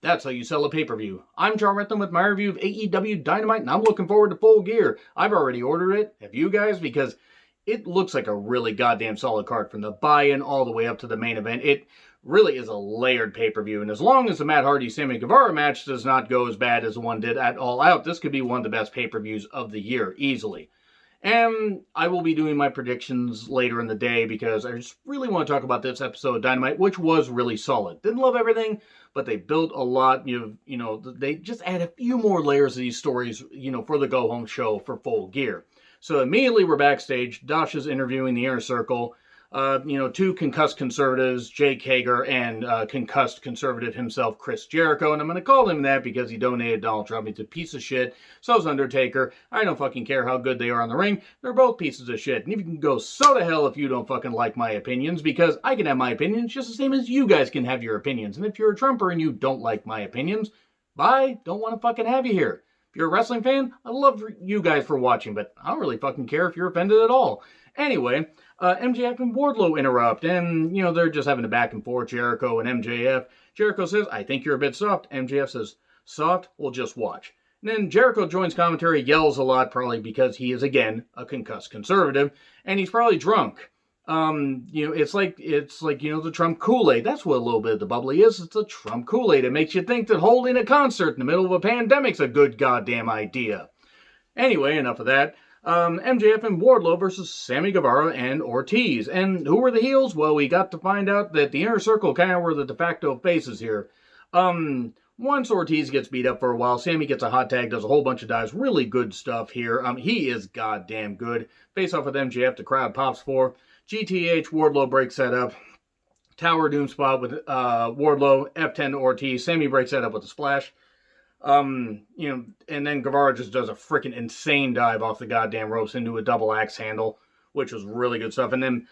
That's how you sell a pay-per-view. I'm John Rentham with my review of AEW Dynamite, and I'm looking forward to Full Gear. I've already ordered it. Have you guys? Because it looks like a really goddamn solid card from the buy-in all the way up to the main event. It really is a layered pay-per-view, and as long as the Matt Hardy-Sammy Guevara match does not go as bad as the one did at All Out, this could be one of the best pay-per-views of the year, easily. And I will be doing my predictions later in the day because I just really want to talk about this episode of Dynamite, which was really solid. Didn't love everything, but they built a lot. You know, they just add a few more layers of these stories, for the go-home show for Full Gear. So immediately we're backstage. Dasha's interviewing the Inner Circle. Two concussed conservatives, Jake Hager and concussed conservative himself, Chris Jericho. And I'm going to call him that because he donated Donald Trump. He's a piece of shit. So's Undertaker. I don't fucking care how good they are on the ring. They're both pieces of shit. And you can go so to hell if you don't fucking like my opinions, because I can have my opinions just the same as you guys can have your opinions. And if you're a Trumper and you don't like my opinions, bye. Don't want to fucking have you here. If you're a wrestling fan, I love you guys for watching, but I don't really fucking care if you're offended at all. Anyway, MJF and Wardlow interrupt, and, they're just having a back and forth, Jericho and MJF. Jericho says, I think you're a bit soft. MJF says, soft? Well, just watch. And then Jericho joins commentary, yells a lot, probably because he is, again, a concussed conservative, and he's probably drunk. It's like the Trump Kool-Aid. That's what a little bit of the bubbly is. It's the Trump Kool-Aid. It makes you think that holding a concert in the middle of a pandemic's a good goddamn idea. Anyway, enough of that. MJF and Wardlow versus Sammy Guevara and Ortiz. And who were the heels? Well, we got to find out that the Inner Circle kind of were the de facto faces here. Once Ortiz gets beat up for a while, Sammy gets a hot tag, does a whole bunch of dives. Really good stuff here. He is goddamn good. Face off with MJF, the crowd pops for. GTH, Wardlow breaks that up. Tower Doom spot with Wardlow, F10 to Ortiz. Sammy breaks that up with a splash. And then Guevara just does a freaking insane dive off the goddamn ropes into a double axe handle, which was really good stuff. And then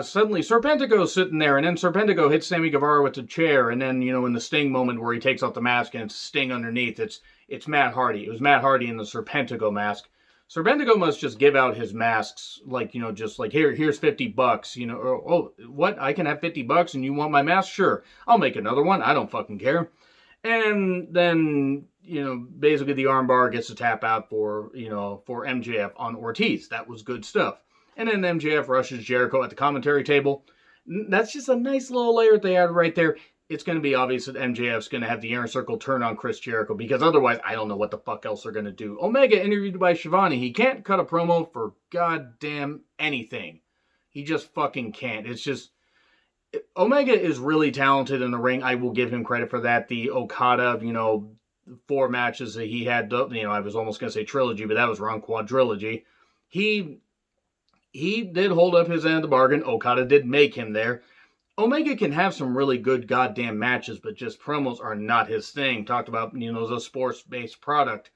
suddenly Serpentico's sitting there, and then Serpentico hits Sammy Guevara with the chair, and then, in the Sting moment where he takes off the mask and it's Sting underneath, it's Matt Hardy. It was Matt Hardy in the Serpentico mask. Serpentico must just give out his masks, just like, here's $50, oh, what, I can have $50 and you want my mask? Sure, I'll make another one, I don't fucking care. And then, basically the armbar gets a tap out for MJF on Ortiz. That was good stuff. And then MJF rushes Jericho at the commentary table. That's just a nice little layer they added right there. It's going to be obvious that MJF's going to have the Inner Circle turn on Chris Jericho, because otherwise I don't know what the fuck else they're going to do. Omega interviewed by Shivani. He can't cut a promo for goddamn anything. He just fucking can't. It's just... Omega is really talented in the ring. I will give him credit for that. The Okada, 4 matches that he had, I was almost going to say trilogy, but that was wrong, quadrilogy. He did hold up his end of the bargain. Okada did make him there. Omega can have some really good goddamn matches, but just promos are not his thing. Talked about, the sports-based product.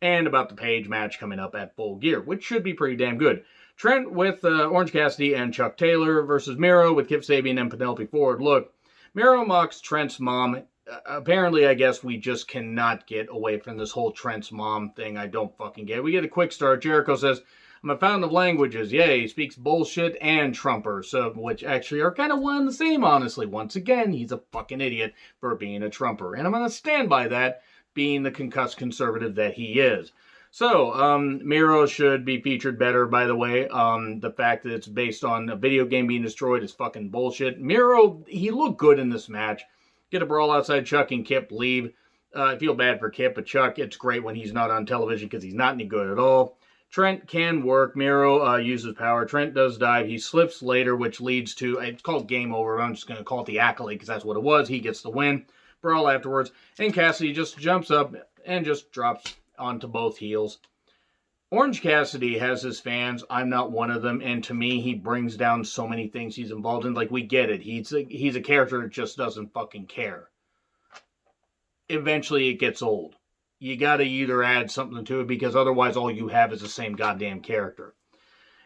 And about the Page match coming up at Full Gear, which should be pretty damn good. Trent with Orange Cassidy and Chuck Taylor versus Miro with Kip Sabian and Penelope Ford. Look, Miro mocks Trent's mom. Apparently, I guess we just cannot get away from this whole Trent's mom thing. I don't fucking get it. We get a quick start. Jericho says, I'm a fountain of languages. Yay, he speaks bullshit and Trumper, which actually are kind of one and the same, honestly. Once again, he's a fucking idiot for being a Trumper. And I'm going to stand by that, being the concussed conservative that he is. So, Miro should be featured better, by the way. The fact that it's based on a video game being destroyed is fucking bullshit. Miro, he looked good in this match. Get a brawl outside, Chuck and Kip leave. I feel bad for Kip, but Chuck, it's great when he's not on television because he's not any good at all. Trent can work. Miro uses power. Trent does dive. He slips later, which leads to, it's called game over. I'm just going to call it the accolade because that's what it was. He gets the win. Brawl afterwards. And Cassidy just jumps up and just drops onto both heels. Orange Cassidy has his fans. I'm not one of them, and to me, he brings down so many things he's involved in. Like, we get it. He's a character that just doesn't fucking care. Eventually, it gets old. You gotta either add something to it, because otherwise all you have is the same goddamn character.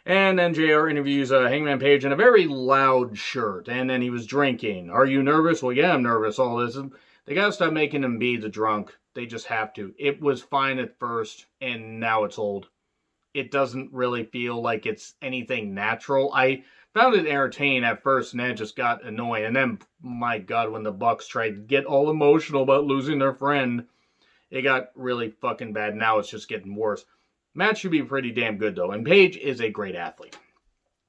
And then JR interviews Hangman Page in a very loud shirt, and then he was drinking. Are you nervous? Well, yeah, I'm nervous. All this. They gotta stop making him be the drunk. They just have to. It was fine at first, and now it's old. it doesn't really feel like it's anything natural. I found it entertaining at first, and then it just got annoying. And then, my God, when the Bucks tried to get all emotional about losing their friend, it got really fucking bad. Now it's just getting worse. Match should be pretty damn good, though. And Paige is a great athlete.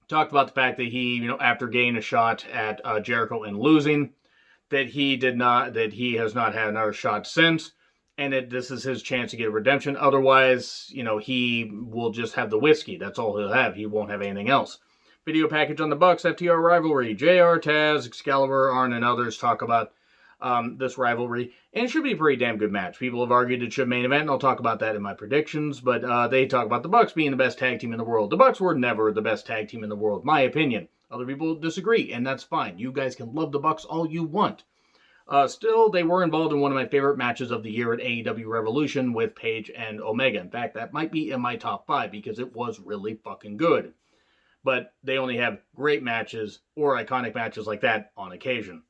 Talked about the fact that he, after getting a shot at Jericho and losing, that he has not had another shot since, and that this is his chance to get a redemption. Otherwise, he will just have the whiskey. That's all he'll have. He won't have anything else. Video package on the Bucks FTR rivalry. JR, Taz, Excalibur, Arn, and others talk about this rivalry, and it should be a pretty damn good match. People have argued it should main event, and I'll talk about that in my predictions, but they talk about the Bucks being the best tag team in the world. The Bucks were never the best tag team in the world, my opinion. Other people disagree, and that's fine. You guys can love the Bucks all you want. Still, they were involved in one of my favorite matches of the year at AEW Revolution with Paige and Omega. In fact, that might be in my top 5 because it was really fucking good. But they only have great matches or iconic matches like that on occasion.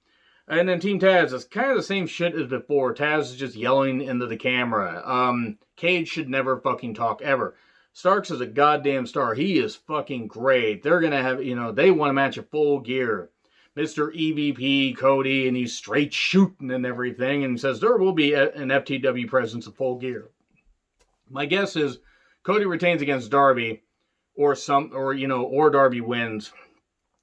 And then Team Taz is kind of the same shit as before. Taz is just yelling into the camera. Cage should never fucking talk ever. Starks is a goddamn star. He is fucking great. They're going to have, they want a match of Full Gear. Mr. EVP, Cody, and he's straight shooting and everything, and says there will be an FTW presence of Full Gear. My guess is Cody retains against Darby, or Darby wins,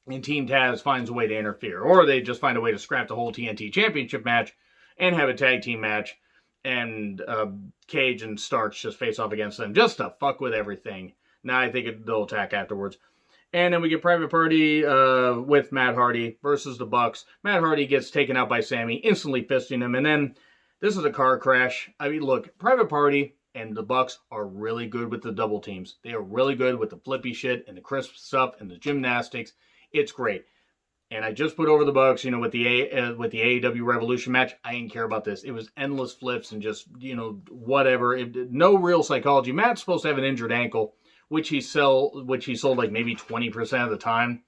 and Team Taz finds a way to interfere. Or they just find a way to scrap the whole TNT Championship match and have a tag team match, and Cage and Starks just face off against them just to fuck with everything. Now I think they'll attack afterwards. And then we get Private Party with Matt Hardy versus the Bucks. Matt Hardy gets taken out by Sammy, instantly fisting him. And then this is a car crash. I mean, look, Private Party and the Bucks are really good with the double teams. They are really good with the flippy shit and the crisp stuff and the gymnastics. It's great. And I just put over the Bucks, with the AEW Revolution match. I didn't care about this. It was endless flips and just, whatever. No real psychology. Matt's supposed to have an injured ankle, which he sold like maybe 20% of the time.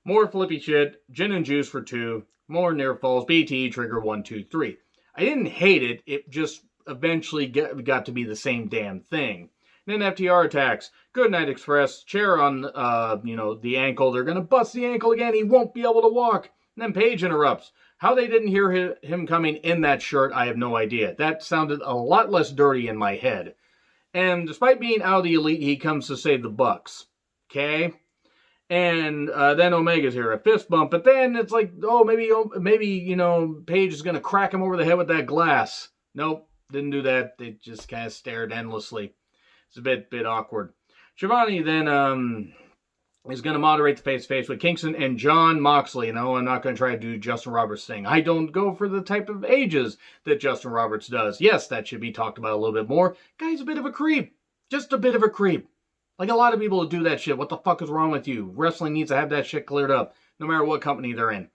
More flippy shit, gin and juice for 2, more near falls, BT, trigger 1, 2, 3. I didn't hate it, it just eventually got to be the same damn thing. And then FTR attacks, Goodnight Express, chair on, the ankle, they're gonna bust the ankle again, he won't be able to walk. And then Paige interrupts. How they didn't hear him coming in that shirt, I have no idea. That sounded a lot less dirty in my head. And despite being out of the Elite, he comes to save the Bucks. Okay? And then Omega's here, a fist bump. But then it's like, maybe Paige is going to crack him over the head with that glass. Nope, didn't do that. They just kind of stared endlessly. It's a bit awkward. Shivani then is going to moderate the face-to-face with Kingston and John Moxley. I'm not going to try to do Justin Roberts' thing. I don't go for the type of ages that Justin Roberts does. Yes, that should be talked about a little bit more. Guy's a bit of a creep. Just a bit of a creep. Like a lot of people do that shit. What the fuck is wrong with you? Wrestling needs to have that shit cleared up, no matter what company they're in.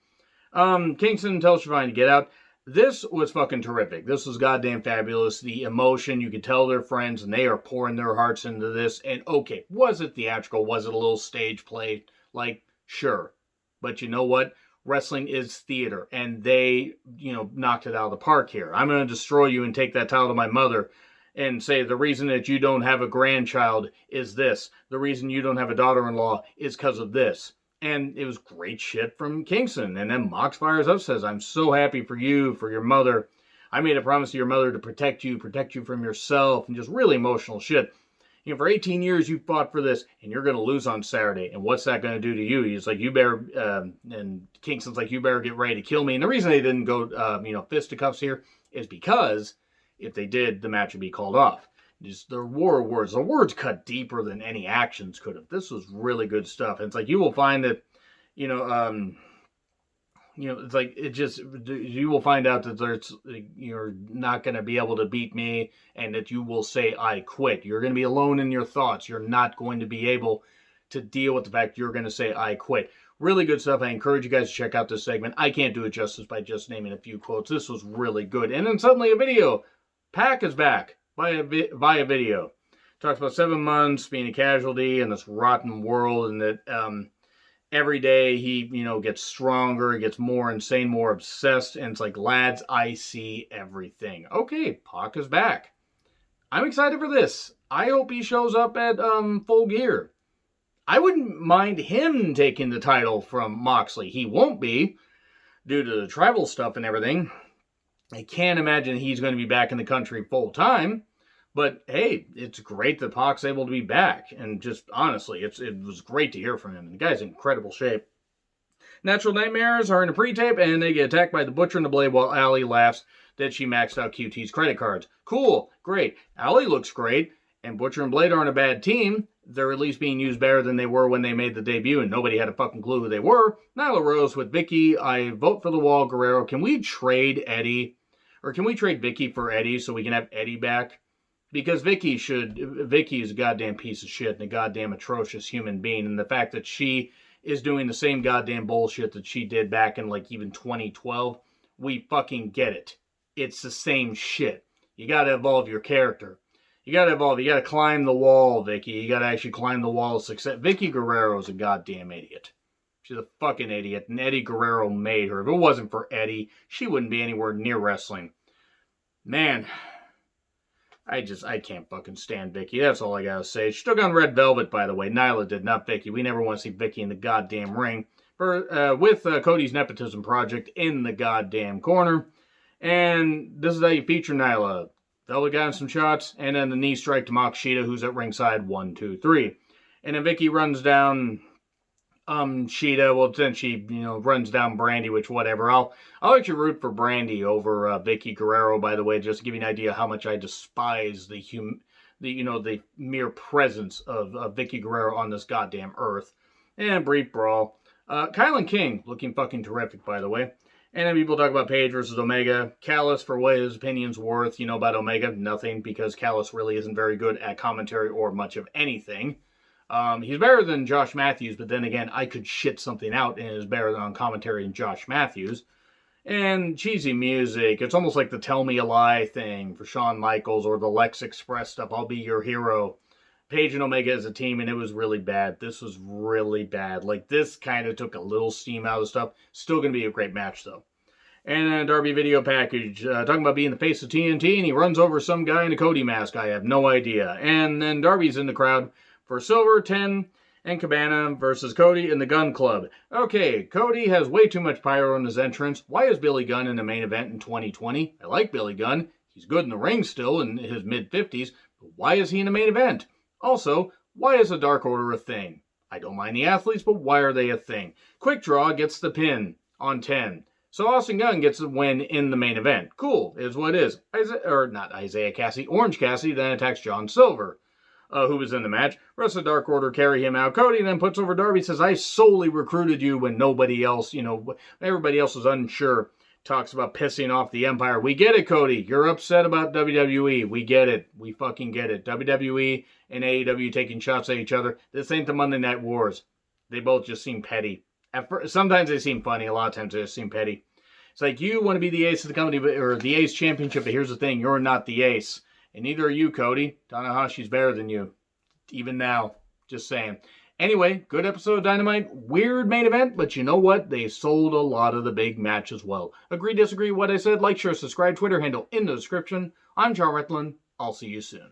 Kingston tells Shivani to get out. This was fucking terrific. This was goddamn fabulous. The emotion, you could tell they're friends, and they are pouring their hearts into this. And okay, was it theatrical? Was it a little stage play? Like, sure. But you know what? Wrestling is theater, and they, knocked it out of the park here. I'm going to destroy you and take that title to my mother and say the reason that you don't have a grandchild is this. The reason you don't have a daughter-in-law is because of this. And it was great shit from Kingston. And then Mox fires up, says, I'm so happy for you, for your mother. I made a promise to your mother to protect you from yourself, and just really emotional shit. For 18 years you fought for this, and you're going to lose on Saturday. And what's that going to do to you? He's like, you better, and Kingston's like, you better get ready to kill me. And the reason they didn't go, fisticuffs here is because if they did, the match would be called off. There were words. The words cut deeper than any actions could have. This was really good stuff. And it's like, you will find that, it's like, you will find out that you're not going to be able to beat me, and that you will say, I quit. You're going to be alone in your thoughts. You're not going to be able to deal with the fact you're going to say, I quit. Really good stuff. I encourage you guys to check out this segment. I can't do it justice by just naming a few quotes. This was really good. And then suddenly a video. Pac is back. Via video. Talks about 7 months being a casualty in this rotten world, and that every day he, gets stronger, he gets more insane, more obsessed, and it's like, lads, I see everything. Okay, Pac is back. I'm excited for this. I hope he shows up at Full Gear. I wouldn't mind him taking the title from Moxley. He won't be, due to the travel stuff and everything. I can't imagine he's going to be back in the country full time. But hey, it's great that Pac's able to be back. And just honestly, it was great to hear from him. The guy's in incredible shape. Natural Nightmares are in a pre-tape, and they get attacked by the Butcher and the Blade while Allie laughs that she maxed out QT's credit cards. Cool, great. Allie looks great, and Butcher and Blade aren't a bad team. They're at least being used better than they were when they made the debut, and nobody had a fucking clue who they were. Nyla Rose with Vicky. I vote for the Wall. Guerrero. Can we trade Eddie? Or can we trade Vicky for Eddie so we can have Eddie back? Because Vicky is a goddamn piece of shit and a goddamn atrocious human being, and the fact that she is doing the same goddamn bullshit that she did back in like even 2012, we fucking get it. It's the same shit. You gotta evolve your character. You gotta climb the wall, Vicky. You gotta actually climb the wall of success. Vicky Guerrero's a goddamn idiot. She's a fucking idiot, and Eddie Guerrero made her. If it wasn't for Eddie, she wouldn't be anywhere near wrestling. Man, I can't fucking stand Vicky. That's all I gotta say. She took on Red Velvet, by the way. Nyla did, not Vicky. We never want to see Vicky in the goddamn ring. With Cody's nepotism project in the goddamn corner. And this is how you feature Nyla. Velvet got some shots, and then the knee strike to Moxley, who's at ringside. 1, 2, 3. And then Vicky runs down Sheeta. Well, then she, runs down Brandy, which whatever. I'll actually root for Brandy over Vicky Guerrero, by the way, just to give you an idea how much I despise the mere presence of Vicky Guerrero on this goddamn earth. And brief brawl. Kylan King looking fucking terrific, by the way. And then people talk about Paige versus Omega. Callis, for what his opinion's worth, about Omega, nothing, because Callis really isn't very good at commentary or much of anything. He's better than Josh Matthews, but then again, I could shit something out and is better on commentary than Josh Matthews. And cheesy music. It's almost like the Tell Me a Lie thing for Shawn Michaels or the Lex Express stuff. I'll be your hero. Paige and Omega as a team, and it was really bad. This was really bad. Like, this kind of took a little steam out of the stuff. Still going to be a great match, though. And then Darby video package, talking about being the face of TNT, and he runs over some guy in a Cody mask. I have no idea. And then Darby's in the crowd for Silver, 10, and Cabana versus Cody in the Gun Club. Okay, Cody has way too much pyro in his entrance. Why is Billy Gunn in the main event in 2020? I like Billy Gunn. He's good in the ring still in his mid-50s. But why is he in the main event? Also, why is the Dark Order a thing? I don't mind the athletes, but why are they a thing? Quick Draw gets the pin on 10. So Austin Gunn gets the win in the main event. Cool, is what it is. Not Isaiah Cassidy, Orange Cassidy then attacks John Silver, who was in the match. Rest of the Dark Order carry him out. Cody then puts over Darby, says, I solely recruited you when nobody else, everybody else was unsure. Talks about pissing off the Empire. We get it, Cody. You're upset about WWE. We get it. We fucking get it. WWE and AEW taking shots at each other. This ain't the Monday Night Wars. They both just seem petty. Sometimes they seem funny. A lot of times they just seem petty. It's like, you want to be the ace of the company, or the ace championship, but here's the thing. You're not the ace. And neither are you, Cody. Tanahashi's better than you. Even now. Just saying. Anyway, good episode of Dynamite. Weird main event, but you know what? They sold a lot of the big match as well. Agree, disagree, what I said? Like, share, subscribe, Twitter handle in the description. I'm John Retlin. I'll see you soon.